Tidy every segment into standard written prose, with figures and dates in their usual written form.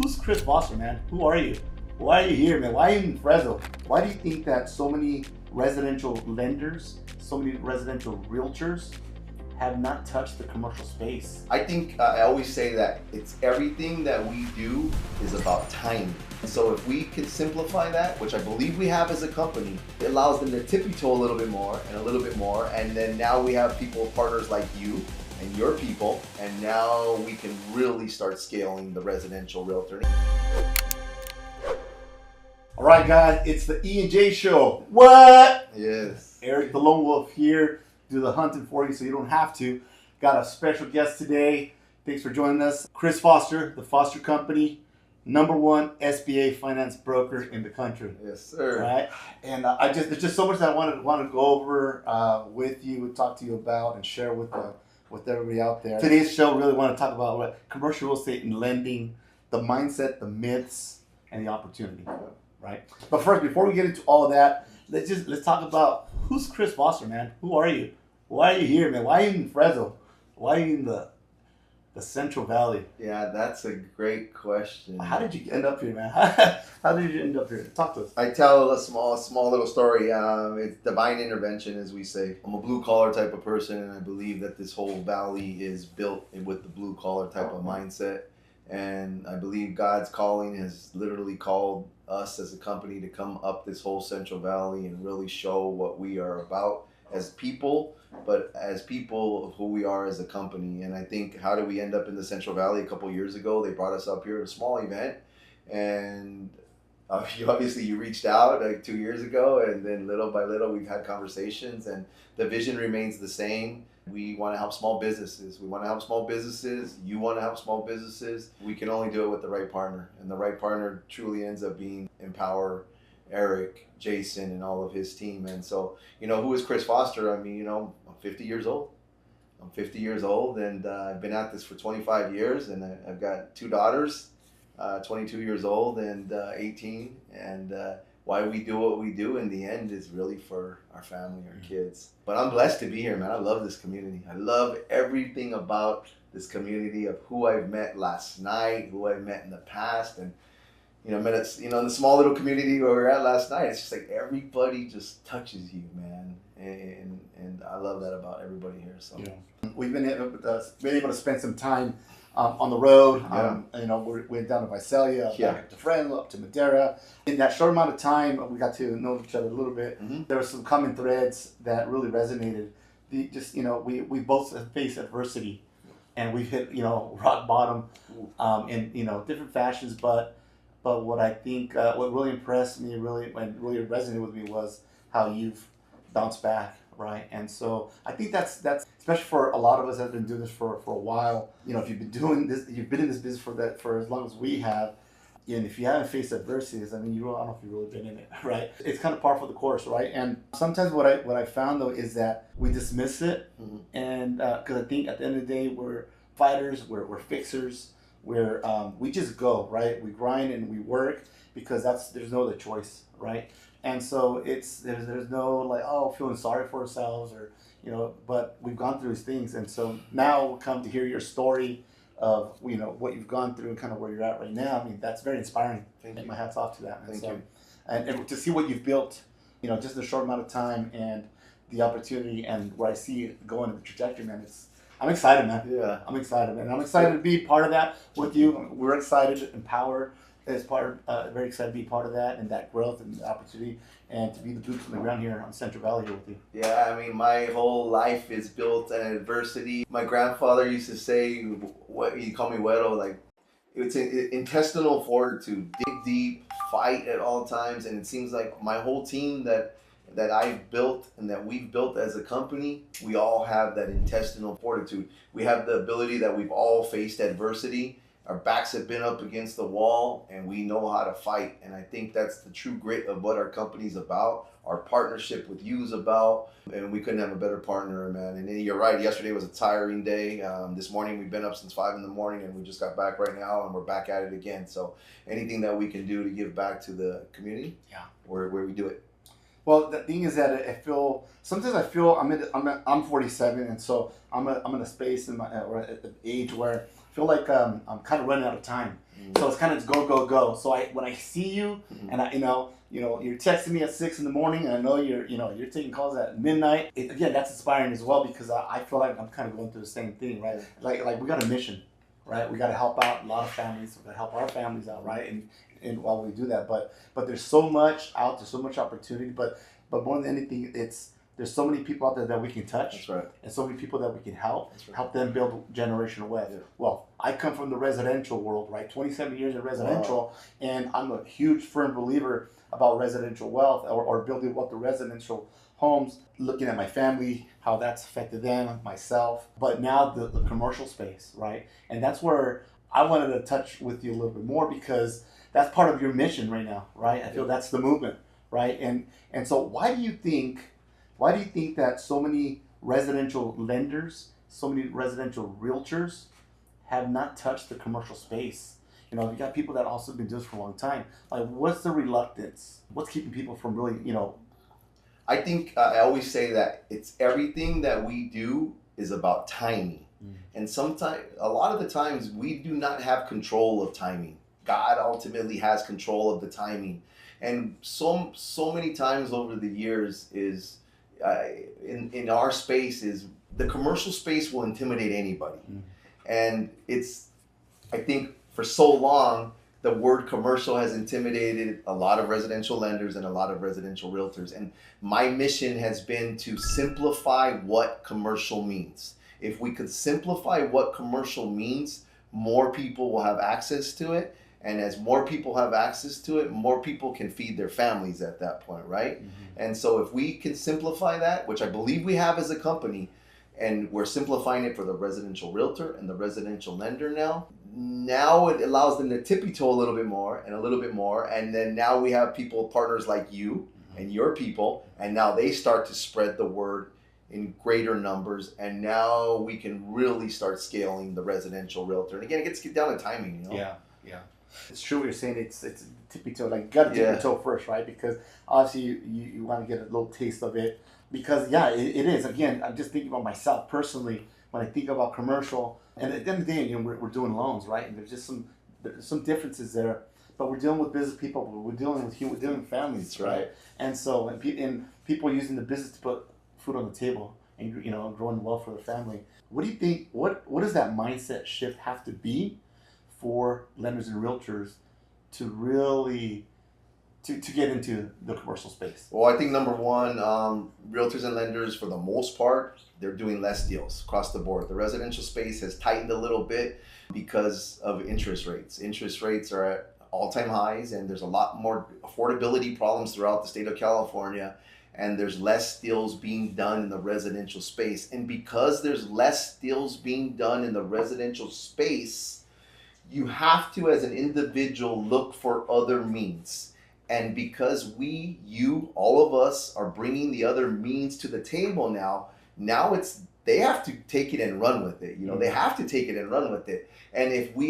Who's Chris Foster, man? Who are you? Why are you here, man? Why are you in Fresno? Why do you think that so many residential lenders, so many residential realtors have not touched the commercial space? I think I always say that it's everything that we do is about timing. So if we can simplify that, which I believe we have as a company, it allows them to tippy toe a little bit more and a little bit more. And then now we have people, partners like you and your people, and now we can really start scaling the residential realtor. All right, guys, it's the E and J show. What? Yes. Eric the Lone Wolf here. Do the hunting for you so you don't have to. Got a special guest today. Thanks for joining us. Chris Foster, the Foster Company, #1 SBA finance broker in the country. Yes, sir. All right, and there's just so much that I want to go over with you, talk to you about, and share with everybody out there. Today's show really want to talk about commercial real estate and lending, the mindset, the myths, and the opportunity. Right. But first, before we get into all of that, let's talk about who's Chris Foster, man. Who are you? Why are you here, man? Why are you in Fresno? Why are you in the Central Valley? Yeah, that's a great question. How did you end up here, man? How did you end up here? Talk to us. I tell a small little story. It's divine intervention, as we say. I'm a blue collar type of person, and I believe that this whole valley is built with the blue collar type of mindset. And I believe God's calling has literally called us as a company to come up this whole Central Valley and really show what we are about as people, but as people of who we are as a company. And I think, how did we end up in the Central Valley? A couple of years ago, they brought us up here at a small event, and you reached out like 2 years ago, and then little by little we've had conversations, and the vision remains the same. We want to help small businesses. We want to help small businesses. You want to help small businesses. We can only do it with the right partner, and the right partner truly ends up being Empower, Eric, Jason, and all of his team. And so, who is Chris Foster? I mean, I'm 50 years old. I'm 50 years old, and I've been at this for 25 years, and I've got 2 daughters, 22 years old and 18. And why we do what we do in the end is really for our family, our kids. But I'm blessed to be here, man. I love this community. I love everything about this community, of who I've met last night, who I've met in the past, and in the small little community where we were at last night, it's just like everybody just touches you, man. And I love that about everybody here. So we've been able to spend some time on the road. Yeah. We went down to Visalia, Yeah. back up to Fresno, up to Madera. In that short amount of time, we got to know each other a little bit. Mm-hmm. There were some common threads that really resonated. We both have faced adversity, and we've hit rock bottom in different fashions. But what I think what really impressed me, really resonated with me, was how you've bounced back. Right, and so I think that's especially for a lot of us that have been doing this for a while. If you've been doing this, you've been in this business for as long as we have, and if you haven't faced adversities, I mean, I don't know if you've really been in it, right? It's kind of par for the course, right? And sometimes what I found though is that we dismiss it, Mm-hmm. and because I think at the end of the day we're fighters, we're fixers, we just go, right? We grind and we work because there's no other choice, right? And so there's no feeling sorry for ourselves or but we've gone through these things, and so now we'll come to hear your story of what you've gone through and kind of where you're at right now. I mean, that's very inspiring. Thank you. My hat's off to that. Thank you. And to see what you've built, just in a short amount of time, and the opportunity and where I see it going in the trajectory, man. I'm excited, man. Yeah. I'm excited, man. I'm excited to be part of that with you. We're excited. Empower is very excited to be part of that and that growth and the opportunity, and to be the boots on the ground here on Central Valley here with you. Yeah, I mean, my whole life is built on adversity. My grandfather used to say, he called me Güero, like, it's intestinal fortitude, dig deep, fight at all times. And it seems like my whole team that I've built and that we've built as a company, we all have that intestinal fortitude. We have the ability that we've all faced adversity. Our backs have been up against the wall, and we know how to fight. And I think that's the true grit of what our company's about, our partnership with you is about, and we couldn't have a better partner, man. And you're right, yesterday was a tiring day. This morning we've been up since 5 a.m, and we just got back right now, and we're back at it again. So anything that we can do to give back to the community, where we do it. Well, the thing is that sometimes I feel I'm 47, and so I'm in a space or at the age where I feel like I'm kind of running out of time. So it's kind of go, go, go. So when I see you and you're texting me at 6 a.m. and I know you're taking calls at midnight. Again, that's inspiring as well because I feel like I'm kind of going through the same thing, right? Like we got a mission, right? We got to help out a lot of families. We got to help our families out, right? And while we do that, but there's so much out there, so much opportunity. But more than anything, there's so many people out there that we can touch. That's right. And so many people that we can help. That's right. Help them build generational wealth. Yeah. Well, I come from the residential world, right? 27 years in residential, and I'm a huge firm believer about residential wealth or building wealth through residential homes, looking at my family, how that's affected them, myself, but now the commercial space, right? And that's where I wanted to touch with you a little bit more because that's part of your mission right now, right? I feel that's the movement, right? And so why do you think that so many residential lenders, so many residential realtors have not touched the commercial space? You got people that also been doing this for a long time. Like, what's the reluctance? What's keeping people from really, I think I always say that it's everything that we do is about timing. And sometimes, a lot of the times, we do not have control of timing. God ultimately has control of the timing. And so many times over the years is, in our space, is the commercial space will intimidate anybody. And I think for so long, the word commercial has intimidated a lot of residential lenders and a lot of residential realtors. And my mission has been to simplify what commercial means. If we could simplify what commercial means, more people will have access to it. And as more people have access to it, more people can feed their families at that point, right? And so if we can simplify that, which I believe we have as a company, and we're simplifying it for the residential realtor and the residential lender now it allows them to tippy toe a little bit more and a little bit more. And then now we have partners like you and your people, and now they start to spread the word in greater numbers. And now we can really start scaling the residential realtor. And again, it gets down to timing, Yeah. It's true what you're saying. It's tippy toe. Like, you got to tippy toe first, right? Because obviously you want to get a little taste of it. Because it is. Again, I'm just thinking about myself personally when I think about commercial. And at the end of the day, we're doing loans, right? And there's just some differences there. But we're dealing with business people. We're dealing with families, right? And so and people using the business to put food on the table and growing wealth for the family. What do you think? What does that mindset shift have to be for lenders and realtors to really to get into the commercial space? Well, I think number one, realtors and lenders, for the most part, they're doing less deals across the board. The residential space has tightened a little bit because of interest rates. Interest rates are at all-time highs, and there's a lot more affordability problems throughout the state of California, and there's less deals being done in the residential space. And because there's less deals being done in the residential space, you have to, as an individual, look for other means. And because all of us are bringing the other means to the table now they have to take it and run with it. They have to take it and run with it. And if we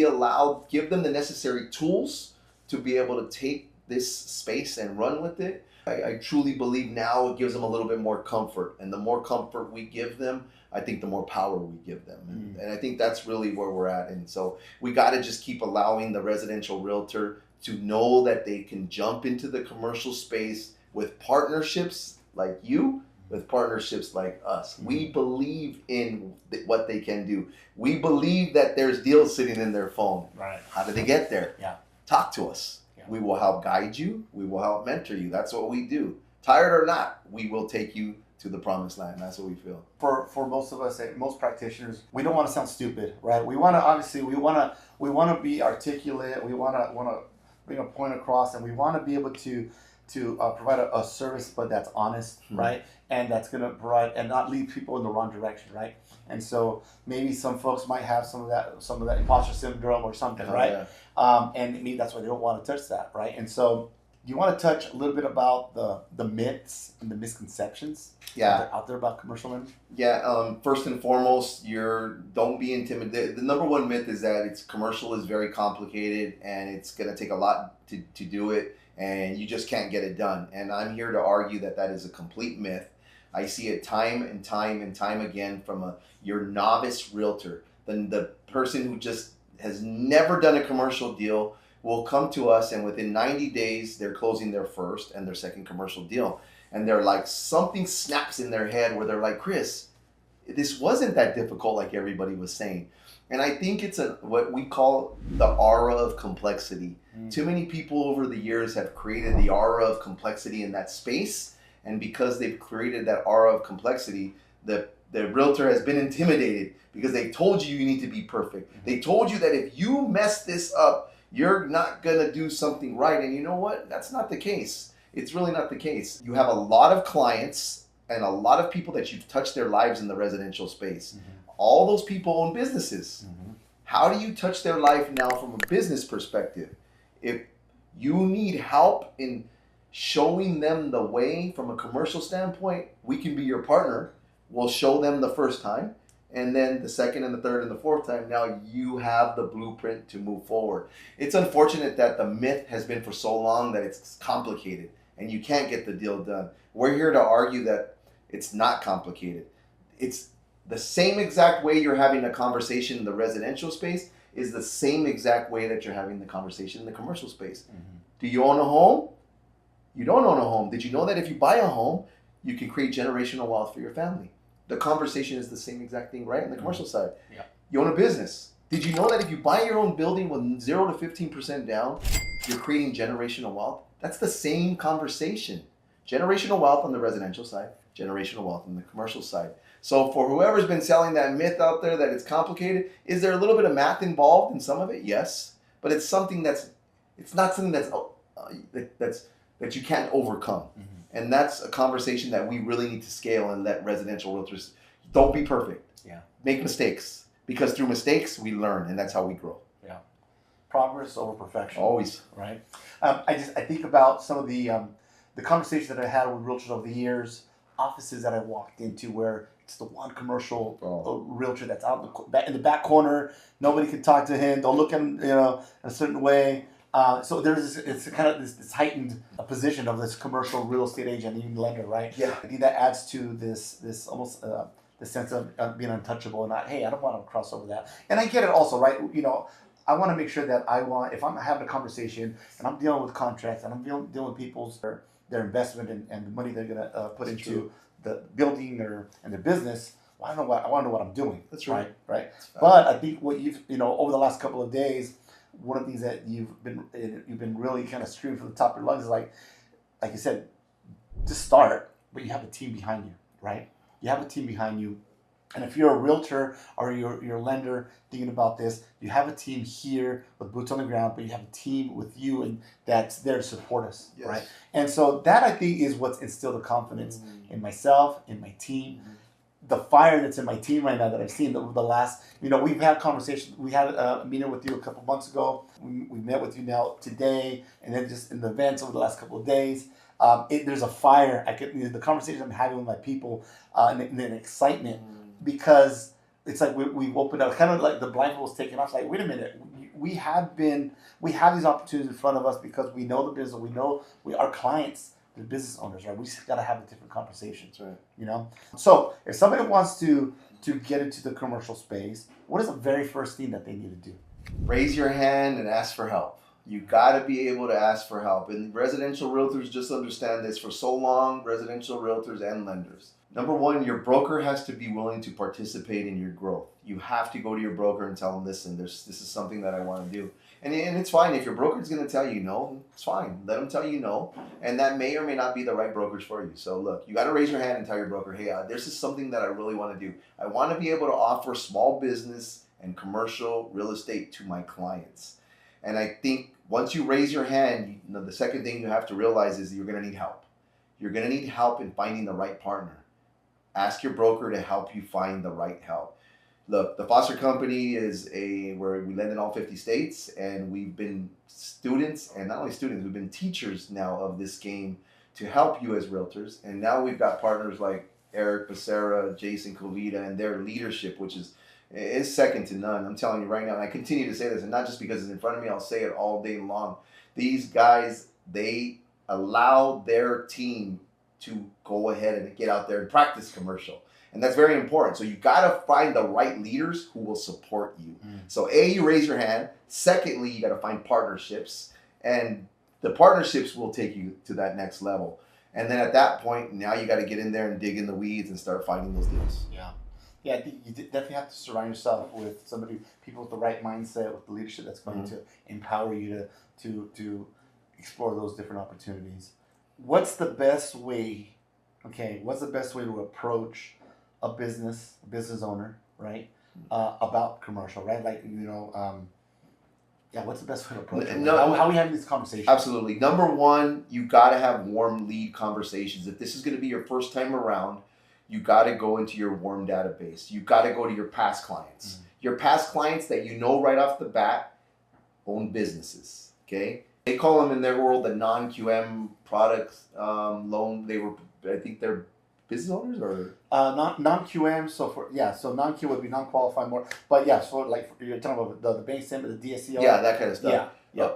give them the necessary tools to be able to take this space and run with it, I truly believe now it gives them a little bit more comfort. And the more comfort we give them, I think the more power we give them. And I think that's really where we're at. And so we got to just keep allowing the residential realtor to know that they can jump into the commercial space with partnerships like you, with partnerships like us. We believe in what they can do. We believe that there's deals sitting in their phone. Right. How did they get there? Yeah. Talk to us. Yeah. We will help guide you. We will help mentor you. That's what we do. Tired or not, we will take you to the promised land. That's what we feel. For most of us, most practitioners, we don't want to sound stupid, right? We want to be articulate. We want to bring a point across, and we want to be able to provide a service, but that's honest, right? And that's going to provide and not lead people in the wrong direction, right? And so maybe some folks might have some of that imposter syndrome or something, right? Yeah. And maybe that's why they don't want to touch that, right? And so, do you want to touch a little bit about the myths and the misconceptions out there about commercial lending? Yeah. First and foremost, don't be intimidated. The number one myth is that commercial is very complicated and it's going to take a lot to do it, and you just can't get it done. And I'm here to argue that is a complete myth. I see it time and time and time again from your novice realtor, the person who just has never done a commercial deal will come to us, and within 90 days they're closing their first and their second commercial deal, and they're like, something snaps in their head where they're like, Chris, this wasn't that difficult like everybody was saying. And I think it's what we call the aura of complexity. Too many people over the years have created the aura of complexity in that space, and because they've created that aura of complexity, the realtor has been intimidated because they told you need to be perfect. They told you that if you mess this up, you're not gonna do something right. And you know what? That's not the case. It's really not the case. You have a lot of clients and a lot of people that you've touched their lives in the residential space. All those people own businesses. How do you touch their life now from a business perspective? If you need help in showing them the way from a commercial standpoint, we can be your partner. We'll show them the first time, and then the second and the third and the fourth time, now you have the blueprint to move forward. It's unfortunate that the myth has been for so long that it's complicated and you can't get the deal done. We're here to argue that it's not complicated. It's the same exact way you're having a conversation in the residential space is the same exact way that you're having the conversation in the commercial space. Do you own a home? You don't own a home. Did you know that if you buy a home, you can create generational wealth for your family? The conversation is the same exact thing, right? On the commercial side. Yeah. You own a business. Did you know that if you buy your own building with 0 to 15% down, you're creating generational wealth? That's the same conversation. Generational wealth on the residential side, generational wealth on the commercial side. So for whoever's been selling that myth out there that it's complicated, is there a little bit of math involved in some of it? Yes, but it's something it's not something that you can't overcome. And that's a conversation that we really need to scale and let residential realtors, don't be perfect. Yeah. Make mistakes, because through mistakes we learn, and that's how we grow. Yeah. Progress over perfection. Always. Right. I think about some of the conversations that I had with realtors over the years, offices that I walked into where it's the one commercial realtor that's out in the back corner. Nobody can talk to him. They'll look at him, a certain way. So it's kind of this heightened position of this commercial real estate agent, even lender, right? Yeah. I think that adds to this almost the sense of being untouchable and not, hey, I don't want to cross over that. And I get it also, right? I want to make sure that if I'm having a conversation and I'm dealing with contracts and I'm dealing with people's their investment and the money they're gonna put into true. the building and their business. Well, I want to know what I'm doing. That's right. Right. But I think what you've over the last couple of days, one of the things that you've been really kind of screaming from the top of your lungs is like you said, just start, but you have a team behind you, right? You have a team behind you, and if you're a realtor or you're a lender thinking about this, you have a team here with boots on the ground, but you have a team with you and that's there to support us, Yes. right? And so that I think is what's instilled the confidence in myself, in my team. The fire that's in my team right now that I've seen the last, we've had conversations. We had a meeting with you a couple months ago. We met with you now today, and then just in the events over the last couple of days. There's a fire. The conversation I'm having with my people, and an excitement because it's like we've opened up, kind of like the blindfold was taken off. Like, wait a minute, we have these opportunities in front of us because we know the business. We know our clients. The business owners, right? We just got to have a different conversation. That's right. So if somebody wants to get into the commercial space, what is the very first thing that they need to do? Raise your hand and ask for help. You got to be able to ask for help. And residential realtors just understand this for so long, residential realtors and lenders. Number one, your broker has to be willing to participate in your growth. You have to go to your broker and tell them, listen, this is something that I want to do. And it's fine. If your broker is going to tell you no, it's fine. Let them tell you no. And that may or may not be the right brokerage for you. So look, you got to raise your hand and tell your broker, hey, this is something that I really want to do. I want to be able to offer small business and commercial real estate to my clients. And I think once you raise your hand, the second thing you have to realize is that you're going to need help. You're going to need help in finding the right partner. Ask your broker to help you find the right help. Look, the Foster Company is where we lend in all 50 states, and we've been students, and not only students, we've been teachers now of this game to help you as realtors. And now we've got partners like Eric Becerra, Jason Covita, and their leadership, which is second to none. I'm telling you right now, and I continue to say this, and not just because it's in front of me, I'll say it all day long. These guys, they allow their team to go ahead and get out there and practice commercial. And that's very important. So you got to find the right leaders who will support you. So you raise your hand. Secondly, you got to find partnerships, and the partnerships will take you to that next level. And then at that point, now you got to get in there and dig in the weeds and start finding those deals. Yeah, I think you definitely have to surround yourself with people with the right mindset, with the leadership that's going to empower you to explore those different opportunities. What's the best way? Okay, what's the best way to approach a business owner, right? About commercial, right? Like what's the best way to approach it? How are we having these conversations? Absolutely. Number one, you got to have warm lead conversations. If this is going to be your first time around, you got to go into your warm database. You got to go to your past clients. Your past clients that you know right off the bat own businesses. Okay, they call them in their world the non-QM products loan. I think they're business owners or non-QM. So non-Q would be non-qualified more. But yeah, so like you're talking about the bank statement, the DSCR. Yeah, that kind of stuff.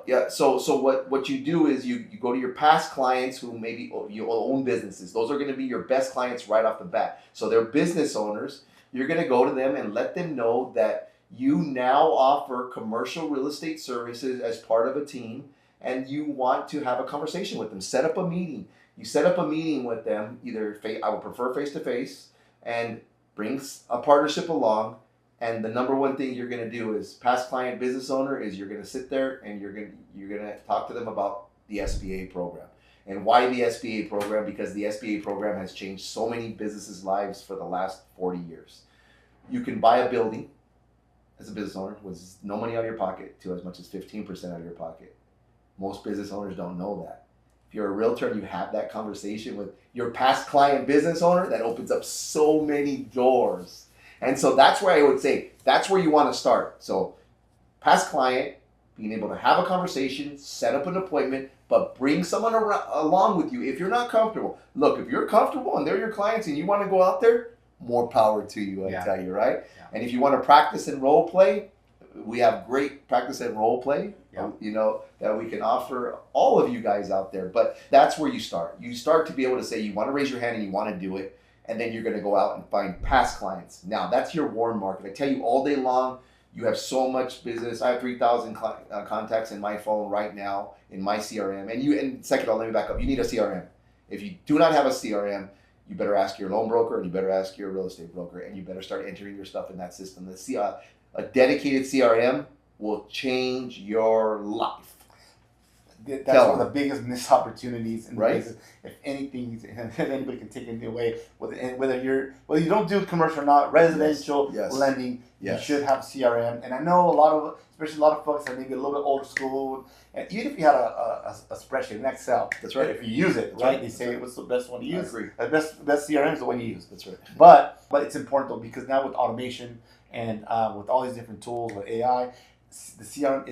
Yeah. So what you do is you go to your past clients who maybe you own businesses. Those are going to be your best clients right off the bat. So they're business owners. You're going to go to them and let them know that you now offer commercial real estate services as part of a team, and you want to have a conversation with them. Set up a meeting. You set up a meeting with them. I would prefer face to face, and brings a partnership along. And the number one thing you're going to do is past client business owner is you're going to sit there and you're going to talk to them about the SBA program. And why the SBA program? Because the SBA program has changed so many businesses' lives for the last 40 years. You can buy a building as a business owner with no money out of your pocket to as much as 15% out of your pocket. Most business owners don't know that. If you're a realtor and you have that conversation with your past client business owner, that opens up so many doors. And so that's where I would say, that's where you want to start. So past client, being able to have a conversation, set up an appointment, but bring someone along with you if you're not comfortable. Look, if you're comfortable and they're your clients and you want to go out there, more power to you, I tell you, right? Yeah. And if you want to practice and role play, we have great practice and role play, that we can offer all of you guys out there. But that's where you start. You start to be able to say you want to raise your hand and you want to do it. And then you're going to go out and find past clients. Now, that's your warm market. I tell you all day long, you have so much business. I have 3,000 contacts in my phone right now in my CRM. And second of all, let me back up. You need a CRM. If you do not have a CRM, you better ask your loan broker and you better ask your real estate broker and you better start entering your stuff in that system. A dedicated CRM will change your life. That's one of the biggest missed opportunities in the business. If anything, if anybody can take anything away, whether you don't do commercial or not, residential lending, you should have CRM. And I know especially a lot of folks that maybe a little bit older school, and even if you had a spreadsheet, an Excel, that's right. If you use it, right? They say what's the best one to use. I agree. The best CRM is the one you use. That's right. But it's important though, because now with automation and with all these different tools with AI, the CRM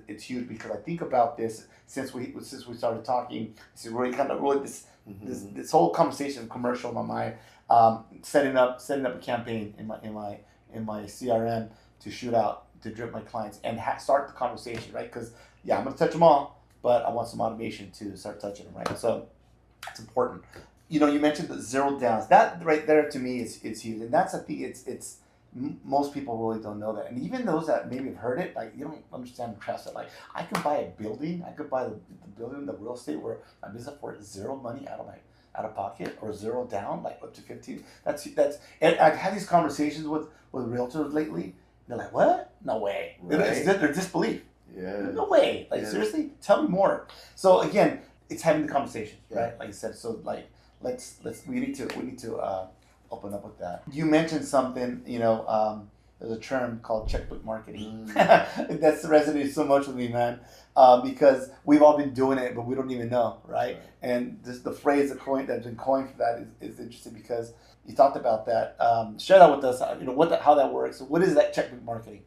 it's huge. Because I think about this since we started talking. It's really this whole conversation commercial in my mind, setting up a campaign in my CRM to shoot out to drip my clients and start the conversation, right? Because I'm gonna touch them all, but I want some automation to start touching them, right? So it's important. You mentioned the zero downs. That right there to me is huge, and that's I think it's. Most people really don't know that, and even those that maybe have heard it, like you don't understand the trust. Like I could buy a building, I could buy the building, the real estate where my business for zero money out of pocket or zero down, like up to 15. That's. And I've had these conversations with realtors lately. They're like, "What? No way!" Right. They're disbelief. Yeah. No way. Like seriously, tell me more. So again, it's having the conversation, right? Like I said. So like we need to. Open up with that. You mentioned something, there's a term called checkbook marketing. That's resonated so much with me, man, because we've all been doing it, but we don't even know, right? And the phrase that's been coined for that is interesting because you talked about that. Share that with us, how that works. What is that checkbook marketing?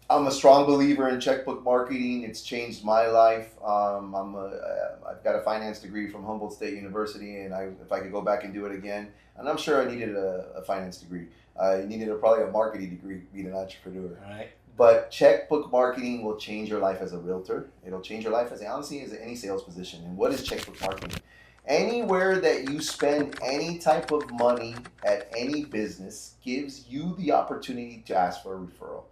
I'm a strong believer in checkbook marketing. It's changed my life. I've got a finance degree from Humboldt State University, and if I could go back and do it again, and I'm sure I needed a finance degree. I needed probably a marketing degree being an entrepreneur. Right. But checkbook marketing will change your life as a realtor. It'll change your life as honestly as any sales position. And what is checkbook marketing? Anywhere that you spend any type of money at any business gives you the opportunity to ask for a referral.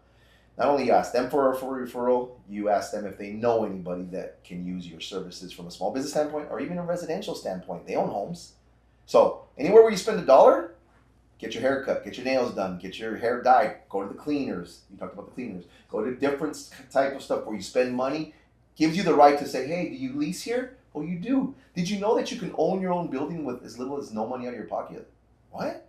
Not only you ask them for a referral, you ask them if they know anybody that can use your services from a small business standpoint or even a residential standpoint. They own homes. So anywhere where you spend $1, get your hair cut, get your nails done, get your hair dyed, go to the cleaners. You talked about the cleaners. Go to different type of stuff where you spend money. Gives you the right to say, hey, do you lease here? Oh, you do. Did you know that you can own your own building with as little as no money out of your pocket? What?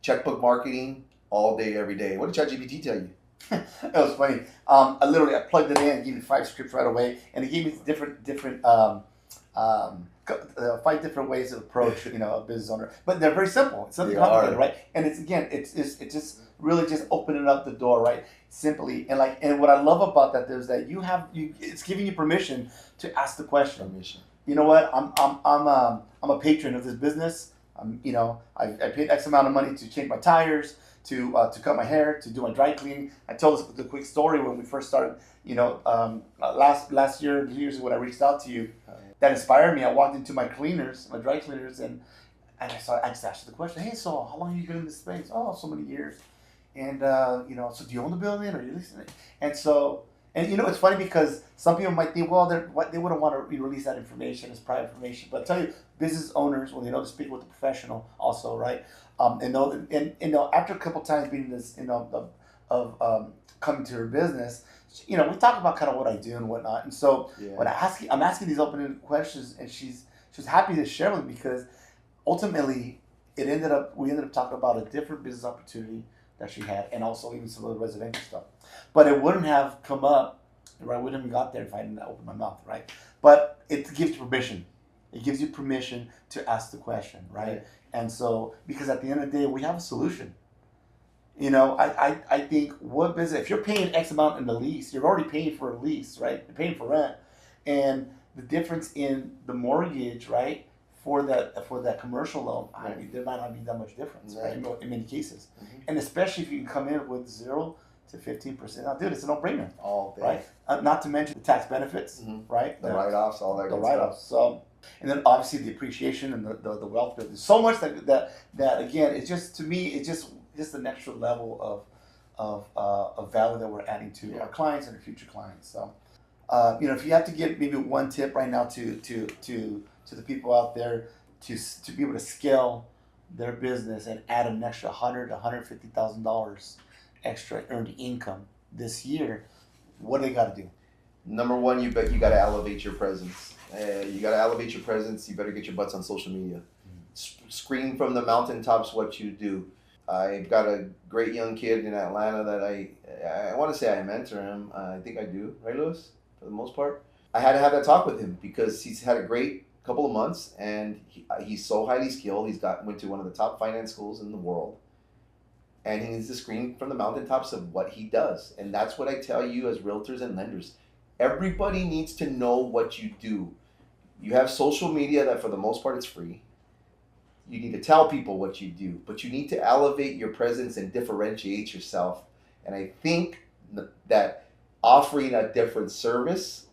Checkbook marketing all day, every day. What did ChatGPT tell you? That was funny. I plugged it in, it gave me 5 scripts right away, and it gave me different 5 different ways of approach, a business owner. But they're very simple. It's something complicated, right? And it's just really just opening up the door, right? Simply, and what I love about that is that it's giving you permission to ask the question. Permission. You know what? I'm a patron of this business. I paid X amount of money to change my tires, to cut my hair, to do my dry cleaning. I told us the quick story when we first started. Last year, years ago, when I reached out to you, that inspired me. I walked into my dry cleaners, and I just asked you the question. Hey, so how long have you been in this space? Oh, so many years. And so do you own the building, or are you leasing it? And so. And it's funny because some people might think, well, they wouldn't want to release that information as private information. But I tell you, business owners, when they know to speak with a professional, also, right? After a couple times being in this, of coming to her business, we talk about kind of what I do and whatnot. And so when I'm asking these open-ended questions, and she was happy to share with me because ultimately we ended up talking about a different business opportunity that she had, and also even some of the residential stuff. But it wouldn't have come up, right? We wouldn't have got there if I didn't open my mouth, right? But it gives you permission. It gives you permission to ask the question, right? And so, because at the end of the day, we have a solution. I think what business, if you're paying X amount in the lease, you're already paying for a lease, right? You're paying for rent. And the difference in the mortgage, right? For that commercial loan, there might not be that much difference, right? In many cases, and especially if you can come in with 0 to 15%. Now, dude, it's a no-brainer, all day, right? Not to mention the tax benefits, right? The write-offs, all that. The write-offs. So, and then obviously the appreciation and the wealth building. So much that again, it's just, to me, it's just an extra level of value that we're adding to our clients and our future clients. So, if you have to give maybe one tip right now to the people out there to be able to scale their business and add an extra $100,000 to $150,000 extra earned income this year, what do they got to do? Number one, you got to elevate your presence. You got to elevate your presence. You better get your butts on social media. Scream from the mountaintops what you do. I've got a great young kid in Atlanta that I want to say I mentor him. I think I do, right, Louis? For the most part, I had to have that talk with him because he's had a great couple of months, and he's so highly skilled. Went to one of the top finance schools in the world, and he needs to scream from the mountaintops of what he does. And that's what I tell you as realtors and lenders. Everybody needs to know what you do. You have social media that for the most part it's free. You need to tell people what you do, but you need to elevate your presence and differentiate yourself. And I think that offering a different service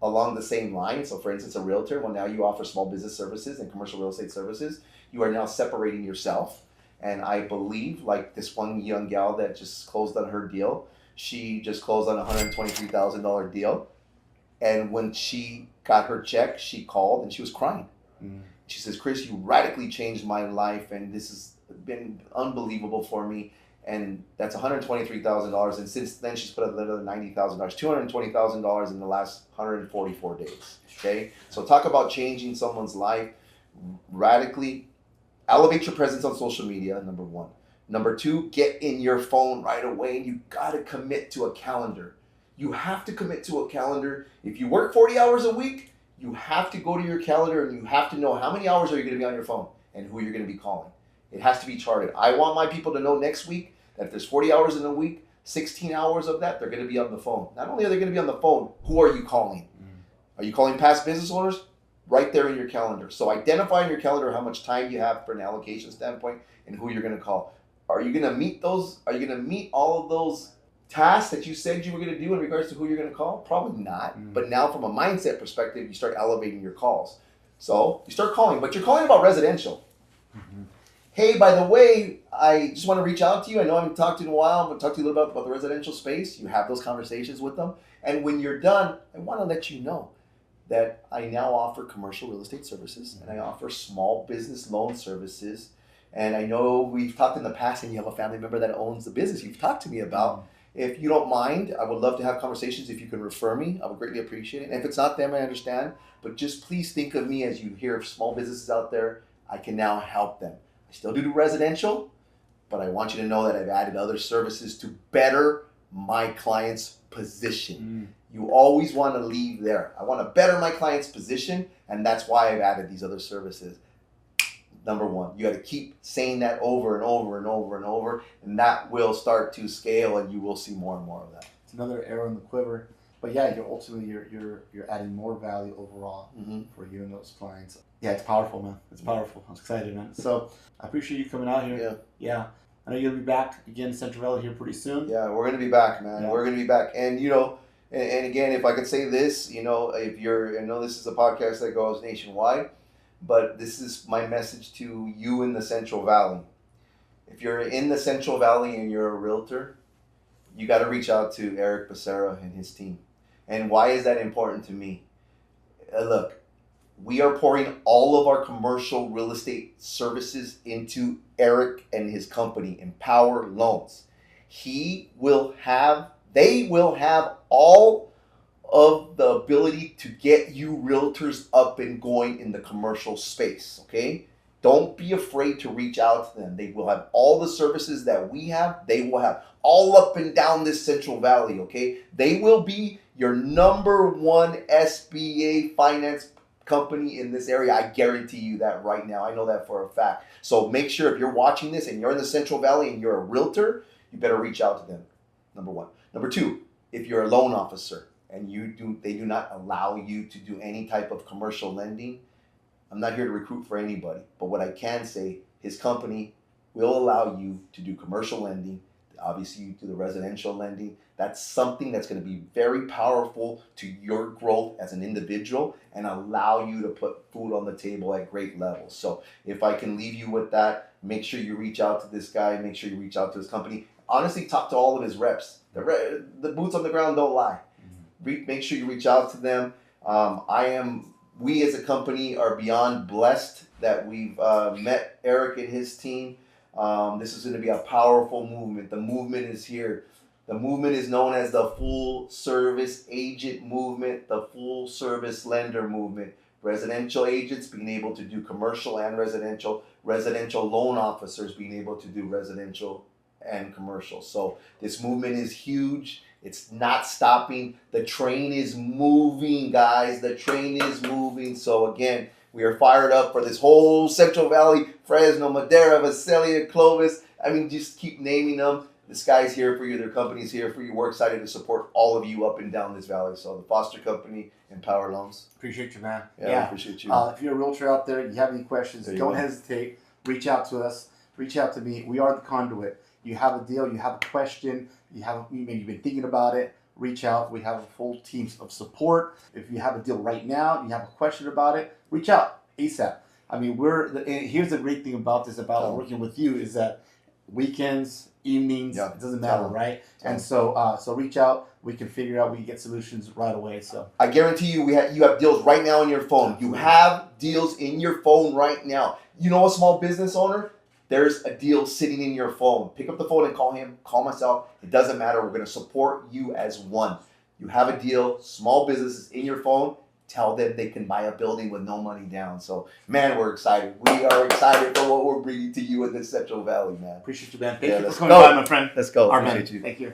along the same line. So for instance, a realtor, well, now you offer small business services and commercial real estate services. You are now separating yourself. And I believe, like this one young gal that just closed on her deal, she just closed on a $123,000 deal. And when she got her check, she called and she was crying. She says, Chris, you radically changed my life, and this has been unbelievable for me. And that's $123,000. And since then, she's put up another $90,000, $220,000 in the last 144 days. Okay? So talk about changing someone's life radically. Elevate your presence on social media, number one. Number two, get in your phone right away. You got to commit to a calendar. You have to commit to a calendar. If you work 40 hours a week, you have to go to your calendar and you have to know how many hours are you going to be on your phone and who you're going to be calling. It has to be charted. I want my people to know next week that if there's 40 hours in a week, 16 hours of that, they're going to be on the phone. Not only are they going to be on the phone, who are you calling? Are you calling past business owners? Right there in your calendar. So identify in your calendar how much time you have for an allocation standpoint and who you're going to call. Are you going to meet those? Are you going to meet all of those tasks that you said you were going to do in regards to who you're going to call? Probably not. But now from a mindset perspective, you start elevating your calls. So you start calling, but you're calling about residential. Mm-hmm. Hey, by the way, I just want to reach out to you. I know I haven't talked to you in a while. I'm going to talk to you a little bit about the residential space. You have those conversations with them. And when you're done, I want to let you know that I now offer commercial real estate services and I offer small business loan services. And I know we've talked in the past and you have a family member that owns the business you've talked to me about. If you don't mind, I would love to have conversations. If you can refer me, I would greatly appreciate it. And if it's not them, I understand. But just please think of me as you hear of small businesses out there. I can now help them. I still do residential, but I want you to know that I've added other services to better my client's position. You always want to leave there. I want to better my client's position, and that's why I've added these other services. Number one, you got to keep saying that over and over and over and over, and that will start to scale, and you will see more and more of that. It's another arrow in the quiver. But yeah, you're adding more value overall for you and those clients. Yeah, it's powerful, man. It's powerful. I'm excited, man. So I appreciate you coming out here. Yeah. I know you're gonna be back again in Central Valley here pretty soon. Yeah, we're gonna be back, man. Yeah. We're gonna be back, and and again, if I could say this, I know this is a podcast that goes nationwide, but this is my message to you in the Central Valley. If you're in the Central Valley and you're a realtor, you got to reach out to Eric Becerra and his team. And why is that important to me? Look, we are pouring all of our commercial real estate services into Eric and his company, Empower Loans. They will have all of the ability to get you realtors up and going in the commercial space, okay? Don't be afraid to reach out to them. They will have all the services that we have. They will have all up and down this Central Valley, okay? They will be your number one SBA finance company in this area. I guarantee you that right now. I know that for a fact. So make sure if you're watching this and you're in the Central Valley and you're a realtor, you better reach out to them, number one. Number two, if you're a loan officer and they do not allow you to do any type of commercial lending, I'm not here to recruit for anybody, but what I can say, his company will allow you to do commercial lending. Obviously, you do the residential lending. That's something that's going to be very powerful to your growth as an individual and allow you to put food on the table at great levels. So if I can leave you with that, make sure you reach out to this guy. Make sure you reach out to his company. Honestly, talk to all of his reps. The boots on the ground don't lie. Make sure you reach out to them. We as a company are beyond blessed that we've met Eric and his team. This is going to be a powerful movement. The movement is here. The movement is known as the full service agent movement, the full service lender movement. Residential agents being able to do commercial and residential loan officers being able to do residential and commercial. So this movement is huge. It's not stopping. The train is moving, guys. The train is moving. So again, we are fired up for this whole Central Valley, Fresno, Madera, Visalia, Clovis. I mean, just keep naming them. This guy's here for you. Their company's here for you. We're excited to support all of you up and down this valley. So the Foster Company, Empower Loans. Appreciate you, man. Yeah. I appreciate you. If you're a realtor out there, you have any questions, don't hesitate. Reach out to us. Reach out to me. We are the conduit. You have a deal, you have a question, maybe you've been thinking about it, reach out. We have a full team of support. If you have a deal right now, you have a question about it, reach out ASAP. I mean, here's the great thing about this, about working with you, is that weekends, evenings, it doesn't matter, right? And so reach out. We can figure out, we can get solutions right away. So I guarantee you, you have deals right now on your phone. You have deals in your phone right now. You know, a small business owner, there's a deal sitting in your phone. Pick up the phone and call him, call myself. It doesn't matter. We're going to support you as one. You have a deal, small businesses in your phone. Tell them they can buy a building with no money down. So, man, we're excited. We are excited for what we're bringing to you in the Central Valley, man. Appreciate you, man. Thank you for coming by, my friend. Let's go. Appreciate you. Thank you.